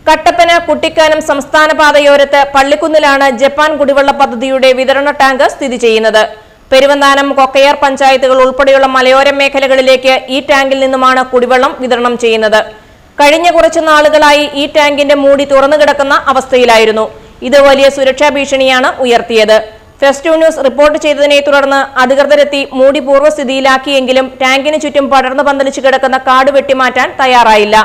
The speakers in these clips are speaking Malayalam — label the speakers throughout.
Speaker 1: കട്ടപ്പന കുട്ടിക്കാനം സംസ്ഥാന പാതയോരത്ത് പള്ളിക്കുന്നിലാണ് ജപ്പാൻ കുടിവെള്ള പദ്ധതിയുടെ വിതരണ ടാങ്ക് സ്ഥിതി ചെയ്യുന്നത്. പെരുവന്താനം, കൊക്കയാർ പഞ്ചായത്തുകൾ ഉൾപ്പെടെയുള്ള മലയോര മേഖലകളിലേക്ക് ഈ ടാങ്കിൽ നിന്നുമാണ് കുടിവെള്ളം വിതരണം ചെയ്യുന്നത്. കഴിഞ്ഞ കുറച്ചു നാളുകളായി ഈ ടാങ്കിന്റെ മൂടി തുറന്നു കിടക്കുന്ന അവസ്ഥയിലായിരുന്നു. ഇത് വലിയ സുരക്ഷാ ഭീഷണിയാണ് ഉയർത്തിയത്. ഫെസ്റ്റ് ന്യൂസ് റിപ്പോർട്ട് ചെയ്തതിനെ തുടർന്ന് അധികൃതരെത്തി മൂടി പൂർവ്വസ്ഥിതിയിലാക്കിയെങ്കിലും ടാങ്കിന് ചുറ്റും പടർന്നു പന്തലിച്ചു കിടക്കുന്ന കാട് വെട്ടിമാറ്റാൻ തയ്യാറായില്ല.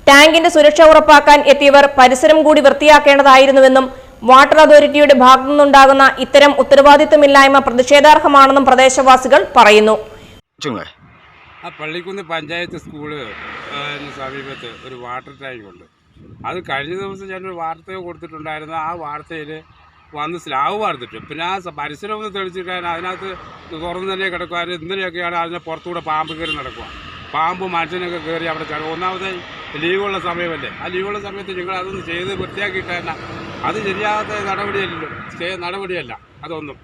Speaker 1: ടാങ്കിന്റെ സുരക്ഷ ഉറപ്പാക്കാൻ എത്തിയവർ പരിസരം കൂടി വൃത്തിയാക്കേണ്ടതായിരുന്നുവെന്നും വാട്ടർ അതോറിറ്റിയുടെ ഭാഗത്തുനിന്നുണ്ടാകുന്ന ഇത്തരം ഉത്തരവാദിത്തമില്ലായ്മ പ്രതിഷേധാർഹമാണെന്നും പ്രദേശവാസികൾ പറയുന്നു.
Speaker 2: പള്ളിക്കുന്ന് പഞ്ചായത്ത് സ്കൂള് സമീപത്ത് ഒരു വാട്ടർ ടാങ്ക് ഉണ്ട്. അത് കഴിഞ്ഞ ദിവസം ഞാനൊരു വാർത്ത കൊടുത്തിട്ടുണ്ടായിരുന്നു. ആ വാർത്തയിൽ വന്ന് സ്ലാവ് വാർത്തിട്ടു. പിന്നെ ആ പരിസരം ഒന്ന് തെളിച്ചിട്ടാൻ അതിനകത്ത് തുറന്നു തന്നെ കിടക്കുക. ഇന്നലെയൊക്കെയാണ് അതിനെ പുറത്തുകൂടെ പാമ്പ് കയറി നടക്കുക. പാമ്പ് മനുഷ്യനൊക്കെ കയറി അവിടെ ചാടും. ഒന്നാമത്തെ ലീവുള്ള സമയമല്ലേ, ആ ലീവുള്ള സമയത്ത് നിങ്ങൾ അതൊന്ന് ചെയ്ത് വൃത്തിയാക്കിയിട്ടല്ല. അത് ശരിയാകാത്ത നടപടിയല്ല അതൊന്നും.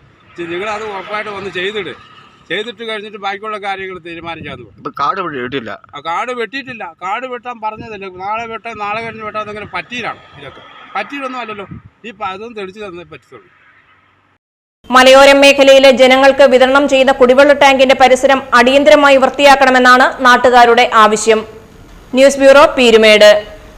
Speaker 2: നിങ്ങളത് ഉറപ്പായിട്ട് വന്ന് ചെയ്തിട്ട് കഴിഞ്ഞിട്ട് ബാക്കിയുള്ള കാര്യങ്ങൾ തീരുമാനിക്കാമെന്ന്.
Speaker 3: കാട് വെട്ടിയിട്ടില്ല.
Speaker 2: കാട് വെട്ടിയിട്ടില്ല. കാട് വെട്ടാൻ പറഞ്ഞതല്ലേ, നാളെ കഴിഞ്ഞ് വെട്ടാൻ അങ്ങനെ പറ്റിയിലാണ്. ഇതൊക്കെ പറ്റിയിട്ടൊന്നും അല്ലല്ലോ. ഈ അതൊന്നും തെളിച്ചു തന്നേ പറ്റത്തുള്ളൂ.
Speaker 1: മലയോര മേഖലയിലെ ജനങ്ങൾക്ക് വിതരണം ചെയ്ത കുടിവെള്ള ടാങ്കിന്റെ പരിസരം അടിയന്തരമായി വൃത്തിയാക്കണമെന്നാണ് നാട്ടുകാരുടെ ആവശ്യം. News bureau, Peermade.